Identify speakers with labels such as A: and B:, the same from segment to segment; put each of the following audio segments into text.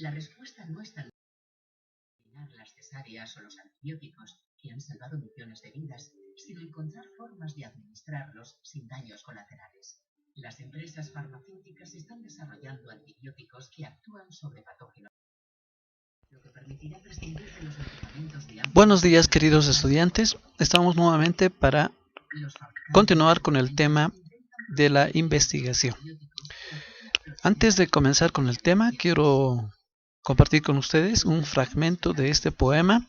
A: La respuesta no está en eliminar las cesáreas o los antibióticos que han salvado millones de vidas, sino encontrar formas de administrarlos sin daños colaterales. Las empresas farmacéuticas están desarrollando antibióticos que actúan sobre patógenos, lo que permitirá prescindir de los medicamentos de
B: Buenos días, queridos estudiantes. Estamos nuevamente para continuar con el tema de la investigación. Antes de comenzar con el tema, quiero compartir con ustedes un fragmento de este poema,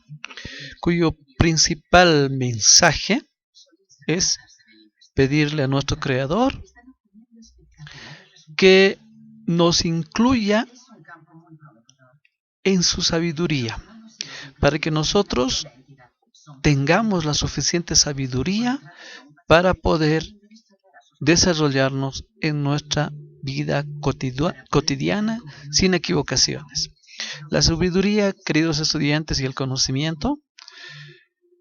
B: cuyo principal mensaje es pedirle a nuestro Creador que nos incluya en su sabiduría, para que nosotros tengamos la suficiente sabiduría para poder desarrollarnos en nuestra vida cotidiana sin equivocaciones. La sabiduría, queridos estudiantes, y el conocimiento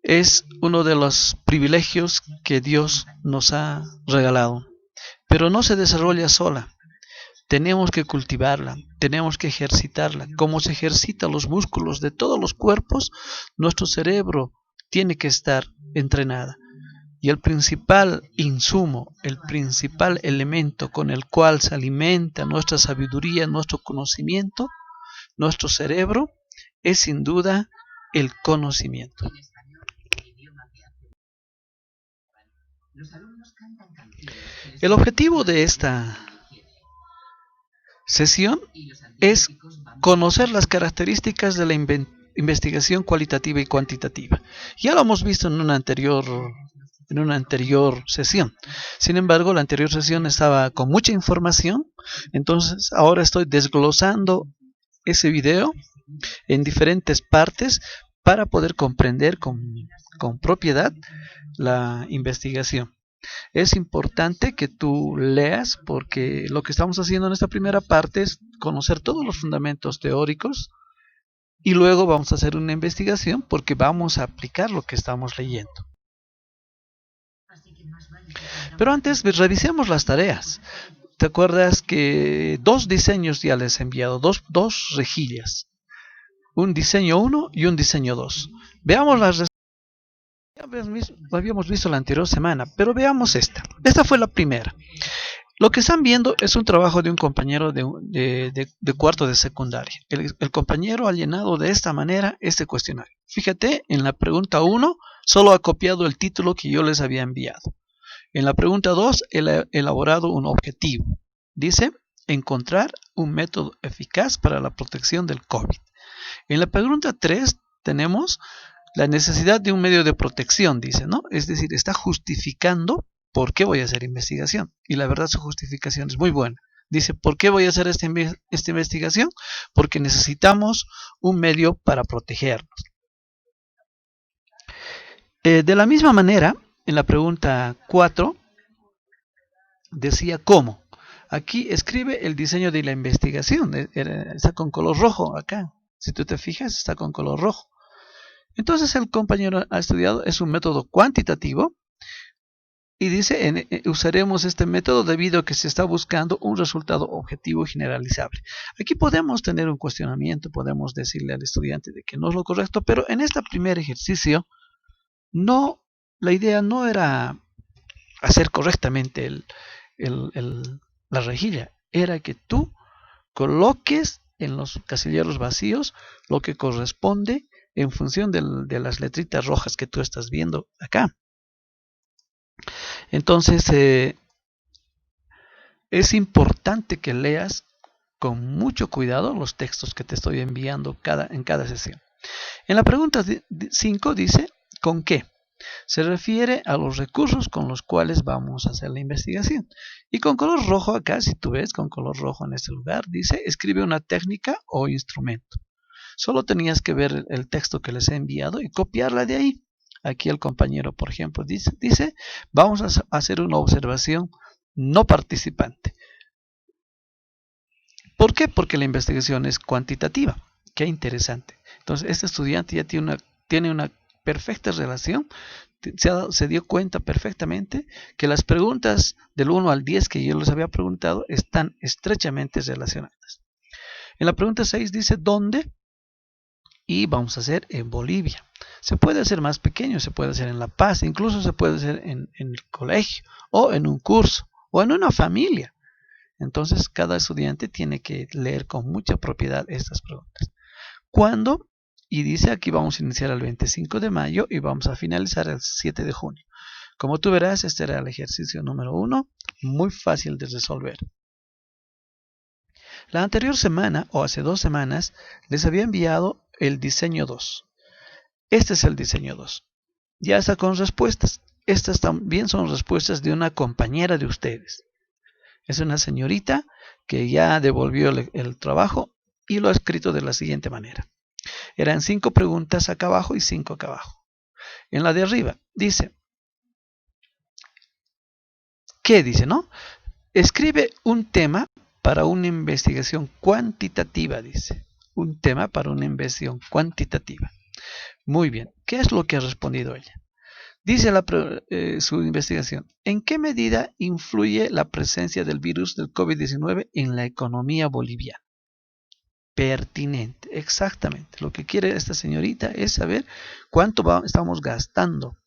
B: es uno de los privilegios que Dios nos ha regalado, pero no se desarrolla sola. Tenemos que cultivarla, tenemos que ejercitarla. Como se ejercitan los músculos de todos los cuerpos, nuestro cerebro tiene que estar entrenado. Y el principal insumo, el principal elemento con el cual se alimenta nuestra sabiduría, nuestro conocimiento, nuestro cerebro, es sin duda el conocimiento. El objetivo de esta sesión es conocer las características de la investigación cualitativa y cuantitativa. Ya lo hemos visto en una anterior sesión. Sin embargo, la anterior sesión estaba con mucha información, entonces ahora estoy desglosando ese video en diferentes partes para poder comprender con propiedad la investigación. Es importante que tú leas, porque lo que estamos haciendo en esta primera parte es conocer todos los fundamentos teóricos y luego vamos a hacer una investigación porque vamos a aplicar lo que estamos leyendo. Pero antes revisemos las tareas. ¿Te acuerdas que 2 diseños ya les he enviado? Dos rejillas. Un diseño 1 y un diseño 2. Veamos las respuestas. Lo habíamos visto la anterior semana, pero veamos esta. Esta fue la primera. Lo que están viendo es un trabajo de un compañero de cuarto de secundaria. El compañero ha llenado de esta manera este cuestionario. Fíjate, en la pregunta 1 solo ha copiado el título que yo les había enviado. En la pregunta 2, él ha elaborado un objetivo. Dice, encontrar un método eficaz para la protección del COVID. En la pregunta 3 tenemos la necesidad de un medio de protección, dice, ¿no? Es decir, está justificando por qué voy a hacer investigación. Y la verdad, su justificación es muy buena. Dice, ¿por qué voy a hacer esta investigación? Porque necesitamos un medio para protegernos. De la misma manera, en la pregunta 4, decía cómo. Aquí escribe el diseño de la investigación. Está con color rojo acá. Si tú te fijas, está con color rojo. Entonces el compañero ha estudiado, es un método cuantitativo y dice, usaremos este método debido a que se está buscando un resultado objetivo y generalizable. Aquí podemos tener un cuestionamiento, podemos decirle al estudiante de que no es lo correcto, pero en este primer ejercicio, la idea no era hacer correctamente la rejilla, era que tú coloques en los casilleros vacíos lo que corresponde en función de las letritas rojas que tú estás viendo acá. Entonces, es importante que leas con mucho cuidado los textos que te estoy enviando en cada sesión. En la pregunta 5 dice, ¿con qué? Se refiere a los recursos con los cuales vamos a hacer la investigación. Y con color rojo acá, si tú ves con color rojo en este lugar, dice, escribe una técnica o instrumento. Solo tenías que ver el texto que les he enviado y copiarla de ahí. Aquí el compañero, por ejemplo, dice, vamos a hacer una observación no participante. ¿Por qué? Porque la investigación es cuantitativa. Qué interesante. Entonces, este estudiante ya tiene una perfecta relación, se dio cuenta perfectamente que las preguntas del 1 al 10 que yo les había preguntado están estrechamente relacionadas. En la pregunta 6 dice ¿dónde? Y vamos a hacer en Bolivia. Se puede hacer más pequeño, se puede hacer en La Paz, incluso se puede hacer en el colegio, o en un curso, o en una familia. Entonces cada estudiante tiene que leer con mucha propiedad estas preguntas. ¿Cuándo? Y dice aquí vamos a iniciar el 25 de mayo y vamos a finalizar el 7 de junio. Como tú verás, este era el ejercicio número 1, muy fácil de resolver. La anterior semana, o hace 2 semanas, les había enviado el diseño 2. Este es el diseño 2. Ya está con respuestas. Estas también son respuestas de una compañera de ustedes. Es una señorita que ya devolvió el trabajo y lo ha escrito de la siguiente manera. Eran 5 preguntas acá abajo y 5 acá abajo. En la de arriba dice, ¿qué dice, no? Escribe un tema para una investigación cuantitativa, dice. Un tema para una investigación cuantitativa. Muy bien, ¿qué es lo que ha respondido ella? Dice su investigación, ¿en qué medida influye la presencia del virus del COVID-19 en la economía boliviana? Pertinente, exactamente. Lo que quiere esta señorita es saber cuánto estamos gastando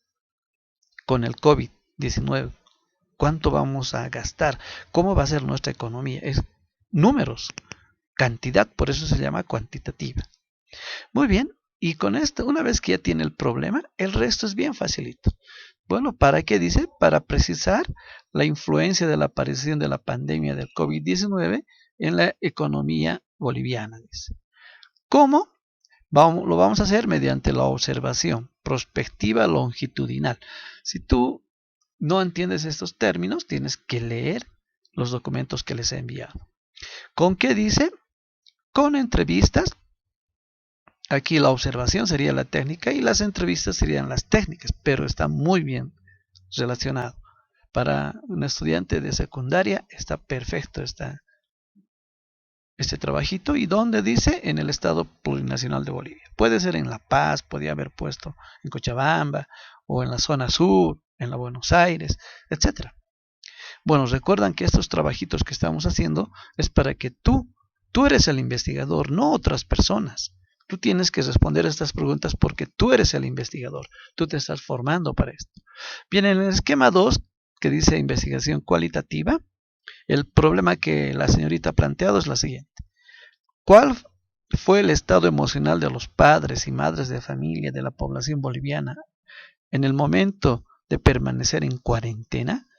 B: con el COVID-19. ¿Cuánto vamos a gastar? ¿Cómo va a ser nuestra economía? Es números, cantidad, por eso se llama cuantitativa. Muy bien, y con esto, una vez que ya tiene el problema, el resto es bien facilito. Bueno, ¿para qué dice? Para precisar la influencia de la aparición de la pandemia del COVID-19 en la economía boliviana, dice. ¿Cómo? Lo vamos a hacer mediante la observación, prospectiva longitudinal. Si tú no entiendes estos términos, tienes que leer los documentos que les he enviado. ¿Con qué dice? Con entrevistas. Aquí la observación sería la técnica y las entrevistas serían las técnicas, pero está muy bien relacionado. Para un estudiante de secundaria está perfecto este trabajito. ¿Y dónde dice? En el Estado Plurinacional de Bolivia. Puede ser en La Paz, podría haber puesto en Cochabamba, o en la zona sur, en la Buenos Aires, etc. Bueno, recuerdan que estos trabajitos que estamos haciendo es para que tú eres el investigador, no otras personas. Tú tienes que responder estas preguntas porque tú eres el investigador. Tú te estás formando para esto. Bien, en el esquema 2, que dice investigación cualitativa, el problema que la señorita ha planteado es la siguiente. ¿Cuál fue el estado emocional de los padres y madres de familia de la población boliviana en el momento de permanecer en cuarentena?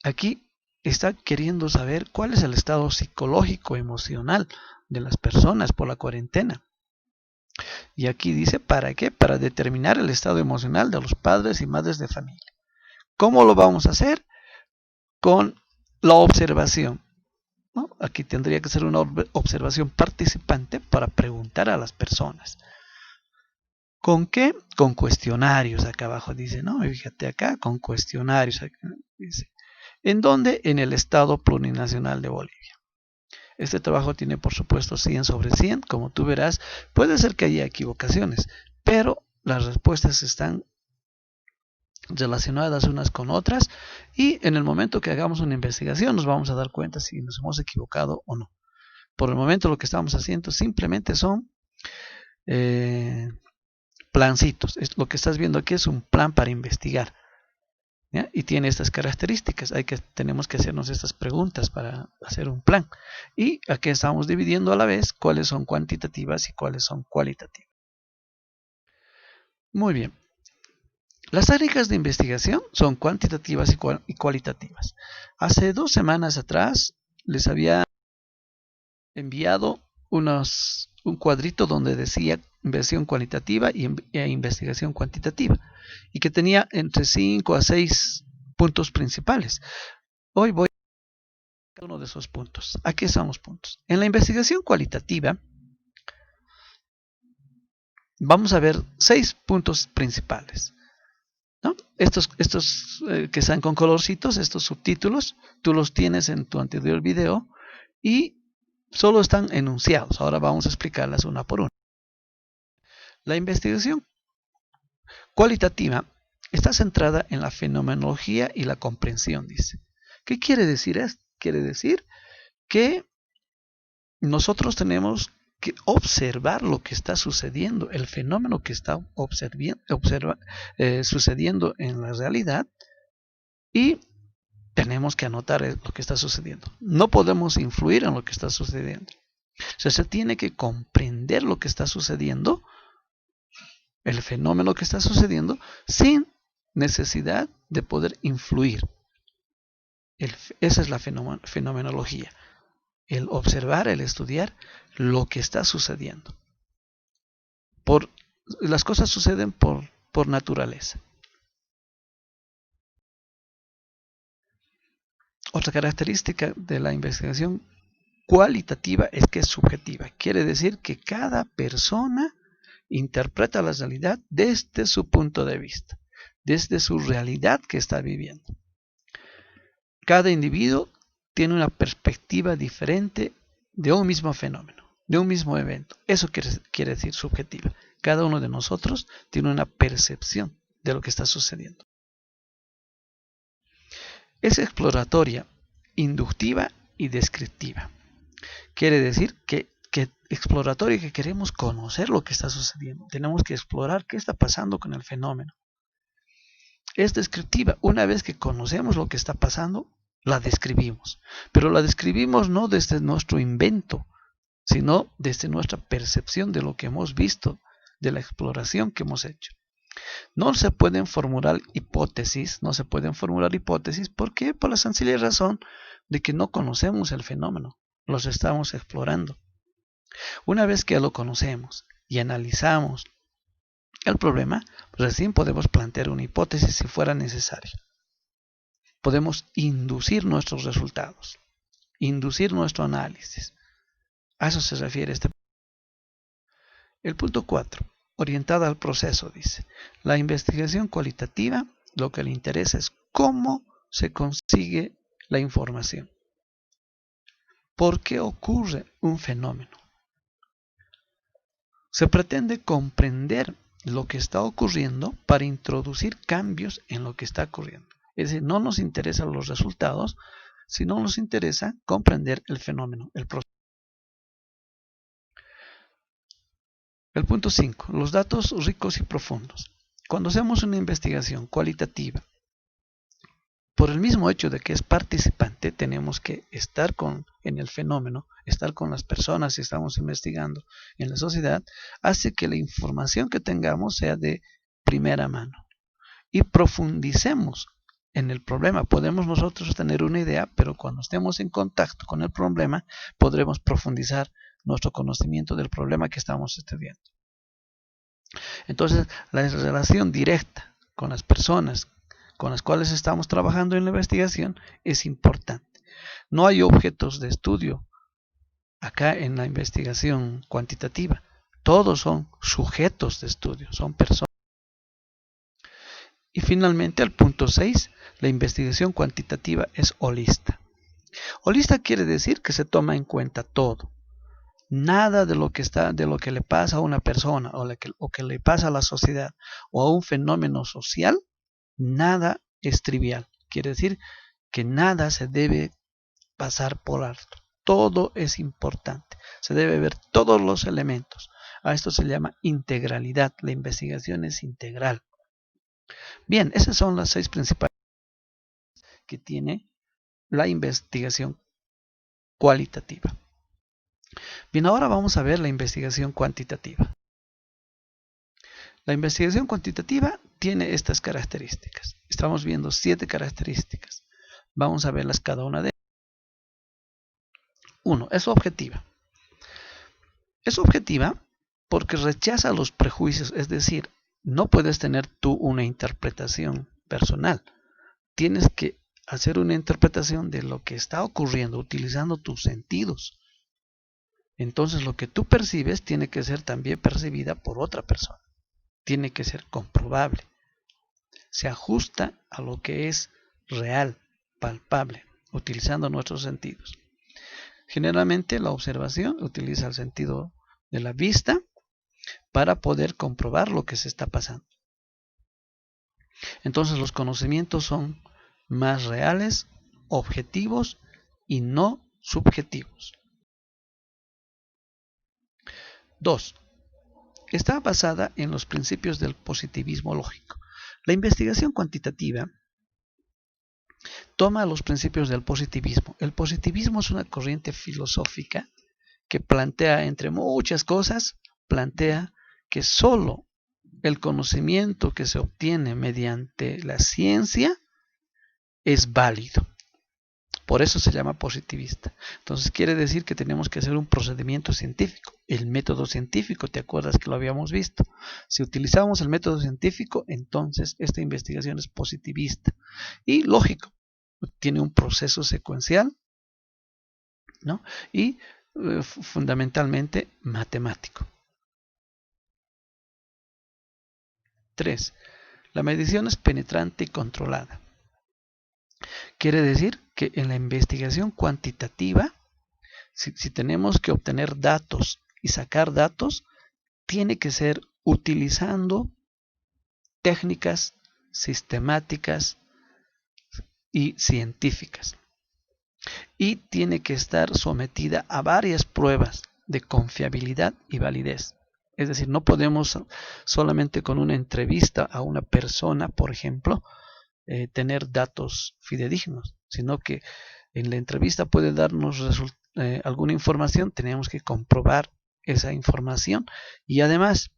B: Aquí está queriendo saber cuál es el estado psicológico, emocional de las personas por la cuarentena. Y aquí dice, ¿para qué? Para determinar el estado emocional de los padres y madres de familia. ¿Cómo lo vamos a hacer? Con la observación, ¿no? Aquí tendría que ser una observación participante para preguntar a las personas. ¿Con qué? Con cuestionarios. Acá abajo dice, ¿no? Fíjate acá, con cuestionarios. Dice. ¿En dónde? En el Estado Plurinacional de Bolivia. Este trabajo tiene, por supuesto, 100 sobre 100. Como tú verás, puede ser que haya equivocaciones, pero las respuestas están relacionadas unas con otras y en el momento que hagamos una investigación nos vamos a dar cuenta si nos hemos equivocado o no. Por el momento lo que estamos haciendo simplemente son plancitos. Lo que estás viendo aquí es un plan para investigar, ¿ya? Y tiene estas características. Tenemos que hacernos estas preguntas para hacer un plan. Y aquí estamos dividiendo a la vez cuáles son cuantitativas y cuáles son cualitativas. Muy bien. Las técnicas de investigación son cuantitativas y cualitativas. Hace 2 semanas atrás les había enviado un cuadrito donde decía investigación cualitativa e investigación cuantitativa y que tenía entre 5 a 6 puntos principales. Hoy voy a cada uno de esos puntos. Aquí están los puntos. En la investigación cualitativa vamos a ver 6 puntos principales, ¿no? Estos que están con colorcitos, estos subtítulos, tú los tienes en tu anterior video y solo están enunciados. Ahora vamos a explicarlas una por una. La investigación cualitativa está centrada en la fenomenología y la comprensión, dice. ¿Qué quiere decir esto? Quiere decir que nosotros tenemos que observar lo que está sucediendo, el fenómeno que está sucediendo en la realidad, y tenemos que anotar lo que está sucediendo. No podemos influir en lo que está sucediendo. O sea, se tiene que comprender lo que está sucediendo, el fenómeno que está sucediendo, sin necesidad de poder influir. Esa es la fenomenología. El observar, el estudiar lo que está sucediendo. Las cosas suceden por naturaleza. Otra característica de la investigación cualitativa es que es subjetiva. Quiere decir que cada persona interpreta la realidad desde su punto de vista, desde su realidad que está viviendo. Cada individuo tiene una perspectiva diferente de un mismo fenómeno, de un mismo evento. Eso quiere decir subjetiva. Cada uno de nosotros tiene una percepción de lo que está sucediendo. Es exploratoria, inductiva y descriptiva. Quiere decir que exploratoria, que queremos conocer lo que está sucediendo. Tenemos que explorar qué está pasando con el fenómeno. Es descriptiva. Una vez que conocemos lo que está pasando, la describimos. Pero la describimos no desde nuestro invento, sino desde nuestra percepción de lo que hemos visto, de la exploración que hemos hecho. No se pueden formular hipótesis. ¿Por qué? Por la sencilla razón de que no conocemos el fenómeno. Los estamos explorando. Una vez que lo conocemos y analizamos el problema, recién podemos plantear una hipótesis si fuera necesario. Podemos inducir nuestros resultados, inducir nuestro análisis. A eso se refiere este. El punto 4, orientada al proceso, dice. La investigación cualitativa, lo que le interesa es cómo se consigue la información. ¿Por qué ocurre un fenómeno? Se pretende comprender lo que está ocurriendo para introducir cambios en lo que está ocurriendo. Es decir, no nos interesan los resultados, sino nos interesa comprender el fenómeno, el proceso. El punto 5. Los datos ricos y profundos. Cuando hacemos una investigación cualitativa, por el mismo hecho de que es participante, tenemos que estar en el fenómeno, estar con las personas que estamos investigando en la sociedad, hace que la información que tengamos sea de primera mano. Y profundicemos en el problema. Podemos nosotros tener una idea, pero cuando estemos en contacto con el problema, podremos profundizar nuestro conocimiento del problema que estamos estudiando. Entonces, la relación directa con las personas con las cuales estamos trabajando en la investigación es importante. No hay objetos de estudio acá en la investigación cuantitativa. Todos son sujetos de estudio, son personas. Y finalmente, el punto 6, la investigación cuantitativa es holista. Holista quiere decir que se toma en cuenta todo. Nada de lo que le pasa a una persona o que le pasa a la sociedad o a un fenómeno social, nada es trivial. Quiere decir que nada se debe pasar por alto. Todo es importante. Se debe ver todos los elementos. A esto se llama integralidad. La investigación es integral. Bien, esas son las 6 principales que tiene la investigación cualitativa. Bien, ahora vamos a ver la investigación cuantitativa. La investigación cuantitativa tiene estas características. Estamos viendo 7 características. Vamos a verlas cada una de ellas. 1. Es objetiva. Es objetiva porque rechaza los prejuicios, es decir, no puedes tener tú una interpretación personal. Tienes que hacer una interpretación de lo que está ocurriendo utilizando tus sentidos. Entonces lo que tú percibes tiene que ser también percibida por otra persona. Tiene que ser comprobable. Se ajusta a lo que es real, palpable, utilizando nuestros sentidos. Generalmente la observación utiliza el sentido de la vista para poder comprobar lo que se está pasando. Entonces los conocimientos son más reales, objetivos y no subjetivos. 2. Está basada en los principios del positivismo lógico. La investigación cuantitativa toma los principios del positivismo. El positivismo es una corriente filosófica que plantea, entre muchas cosas, plantea que solo el conocimiento que se obtiene mediante la ciencia es válido. Por eso se llama positivista. Entonces quiere decir que tenemos que hacer un procedimiento científico. El método científico, ¿te acuerdas que lo habíamos visto? Si utilizamos el método científico, entonces esta investigación es positivista. Y lógico, tiene un proceso secuencial, ¿no? Y fundamentalmente matemático. 3. La medición es penetrante y controlada. Quiere decir que en la investigación cuantitativa, si tenemos que obtener datos y sacar datos, tiene que ser utilizando técnicas sistemáticas y científicas. Y tiene que estar sometida a varias pruebas de confiabilidad y validez. Es decir, no podemos solamente con una entrevista a una persona, por ejemplo, tener datos fidedignos, sino que en la entrevista puede darnos alguna información, tenemos que comprobar esa información y además,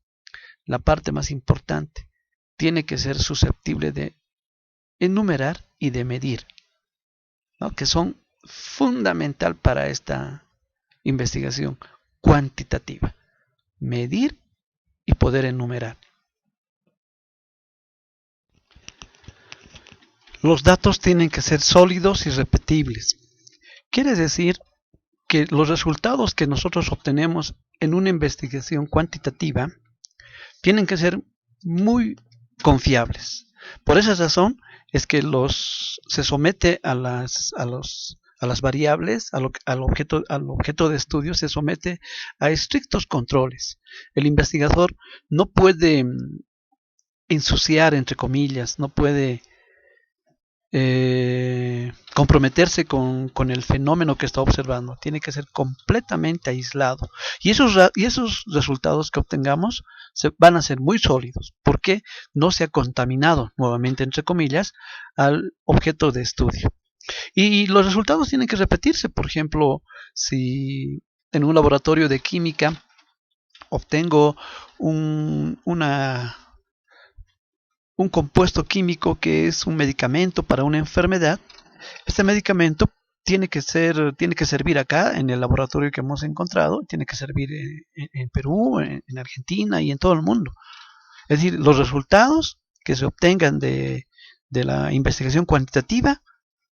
B: la parte más importante, tiene que ser susceptible de enumerar y de medir, ¿no? Que son fundamental para esta investigación cuantitativa, medir y poder enumerar. Los datos tienen que ser sólidos y repetibles. Quiere decir que los resultados que nosotros obtenemos en una investigación cuantitativa tienen que ser muy confiables. Por esa razón es que se somete a las variables, al objeto de estudio, se somete a estrictos controles. El investigador no puede ensuciar, entre comillas, no puede comprometerse con el fenómeno que está observando. Tiene que ser completamente aislado. Y esos resultados que obtengamos van a ser muy sólidos, porque no se ha contaminado, nuevamente entre comillas, al objeto de estudio. Y los resultados tienen que repetirse. Por ejemplo, si en un laboratorio de química obtengo un compuesto químico que es un medicamento para una enfermedad, este medicamento tiene que servir acá en el laboratorio que hemos encontrado, tiene que servir en Perú, en Argentina y en todo el mundo. Es decir, los resultados que se obtengan de la investigación cuantitativa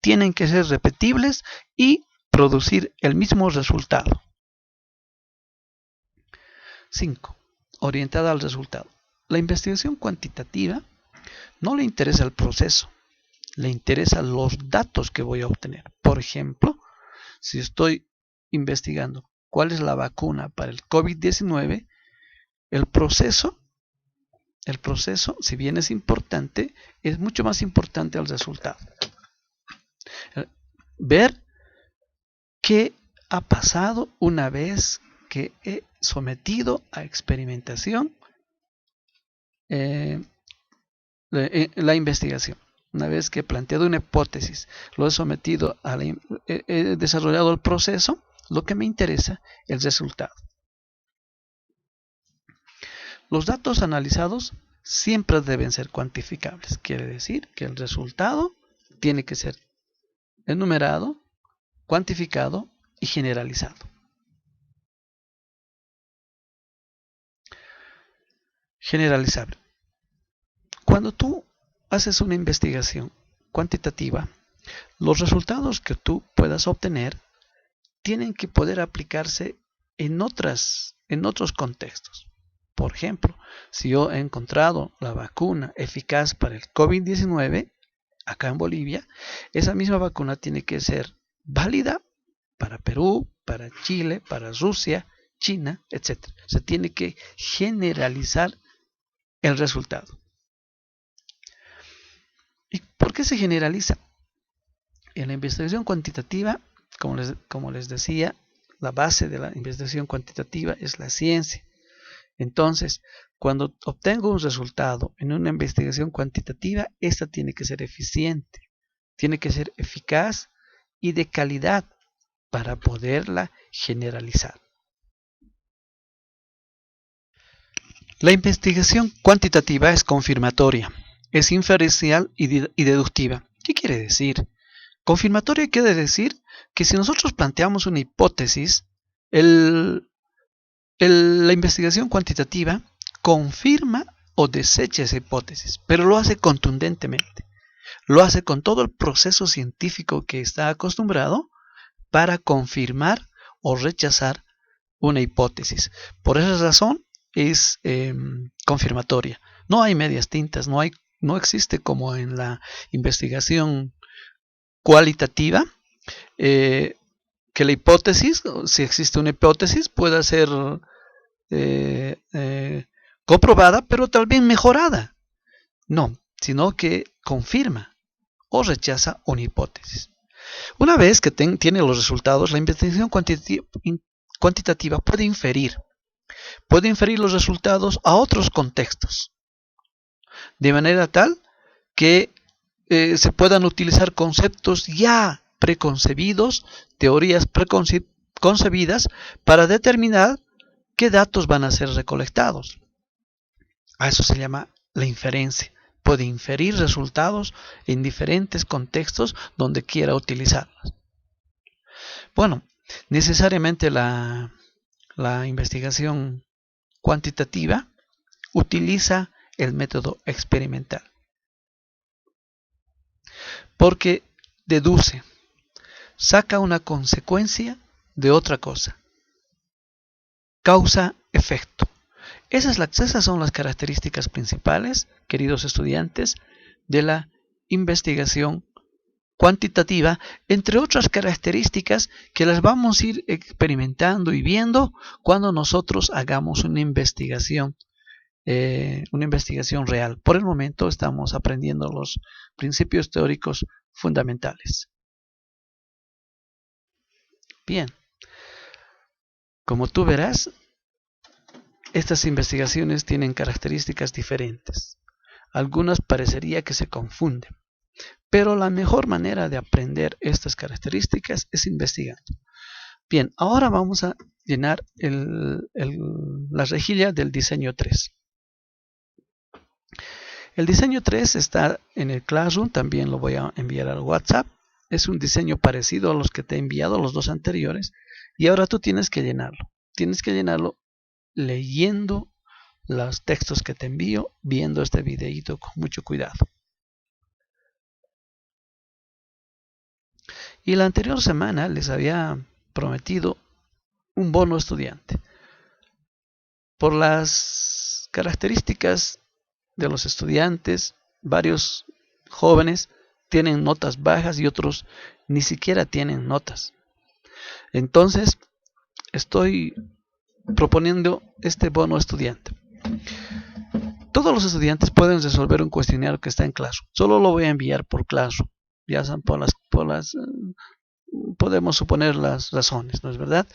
B: tienen que ser repetibles y producir el mismo resultado. 5. Orientada al resultado. La investigación cuantitativa no le interesa el proceso, le interesan los datos que voy a obtener. Por ejemplo, si estoy investigando cuál es la vacuna para el COVID-19, el proceso, si bien es importante, es mucho más importante el resultado. Ver qué ha pasado una vez que he sometido a experimentación la investigación. Una vez que he planteado una hipótesis, lo he sometido he desarrollado el proceso, lo que me interesa es el resultado. Los datos analizados siempre deben ser cuantificables. Quiere decir que el resultado tiene que ser enumerado, cuantificado y generalizado. Generalizable. Cuando tú haces una investigación cuantitativa, los resultados que tú puedas obtener tienen que poder aplicarse en otros contextos. Por ejemplo, si yo he encontrado la vacuna eficaz para el COVID-19 acá en Bolivia, esa misma vacuna tiene que ser válida para Perú, para Chile, para Rusia, China, etc. Se tiene que generalizar el resultado. ¿Y por qué se generaliza? En la investigación cuantitativa, como les decía, la base de la investigación cuantitativa es la ciencia. Entonces, cuando obtengo un resultado en una investigación cuantitativa, esta tiene que ser eficiente, tiene que ser eficaz y de calidad para poderla generalizar. La investigación cuantitativa es confirmatoria, es inferencial y deductiva. ¿Qué quiere decir? Confirmatoria quiere decir que si nosotros planteamos una hipótesis, la investigación cuantitativa confirma o desecha esa hipótesis, pero lo hace contundentemente. Lo hace con todo el proceso científico que está acostumbrado para confirmar o rechazar una hipótesis. Por esa razón es confirmatoria. No hay medias tintas, no existe como en la investigación cualitativa, que la hipótesis, si existe una hipótesis, pueda ser comprobada, pero también mejorada. No, sino que confirma o rechaza una hipótesis. Una vez que tiene los resultados, la investigación cuantitativa puede inferir los resultados a otros contextos, de manera tal que se puedan utilizar conceptos ya preconcebidos, teorías preconcebidas, para determinar qué datos van a ser recolectados. A eso se llama la inferencia. Puede inferir resultados en diferentes contextos donde quiera utilizarlos. Bueno, necesariamente la investigación cuantitativa utiliza el método experimental, porque deduce, saca una consecuencia de otra cosa, causa-efecto. Esas son las características principales, queridos estudiantes, de la investigación cuantitativa, entre otras características que las vamos a ir experimentando y viendo cuando nosotros hagamos una investigación real. Por el momento estamos aprendiendo los principios teóricos fundamentales. Bien, como tú verás, estas investigaciones tienen características diferentes. Algunas parecería que se confunden, pero la mejor manera de aprender estas características es investigando. Bien, ahora vamos a llenar la rejilla del diseño 3. El diseño 3 está en el Classroom, también lo voy a enviar al WhatsApp. Es un diseño parecido a los que te he enviado, los dos anteriores, y ahora tú tienes que llenarlo. Tienes que llenarlo leyendo los textos que te envío, viendo este videito con mucho cuidado. Y la anterior semana les había prometido un bono estudiante. Por las características de los estudiantes, varios jóvenes tienen notas bajas y otros ni siquiera tienen notas. Entonces, estoy proponiendo este bono estudiante. Todos los estudiantes pueden resolver un cuestionario que está en Classroom. Solo lo voy a enviar por Classroom. Ya son podemos suponer las razones, ¿no es verdad?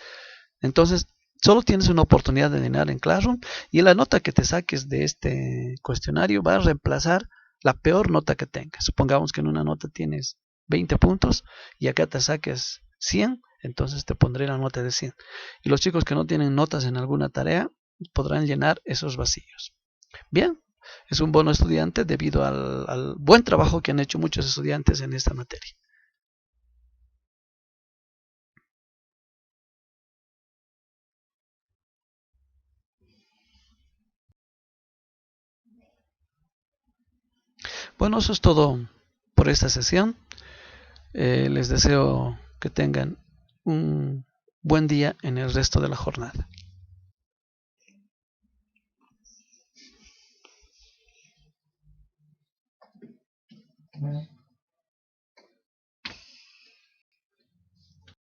B: Entonces, solo tienes una oportunidad de llenar en Classroom y la nota que te saques de este cuestionario va a reemplazar la peor nota que tengas. Supongamos que en una nota tienes 20 puntos y acá te saques 100, entonces te pondré la nota de 100. Y los chicos que no tienen notas en alguna tarea podrán llenar esos vacíos. Bien, es un bono estudiante debido al buen trabajo que han hecho muchos estudiantes en esta materia. Bueno, eso es todo por esta sesión. Les deseo que tengan un buen día en el resto de la jornada.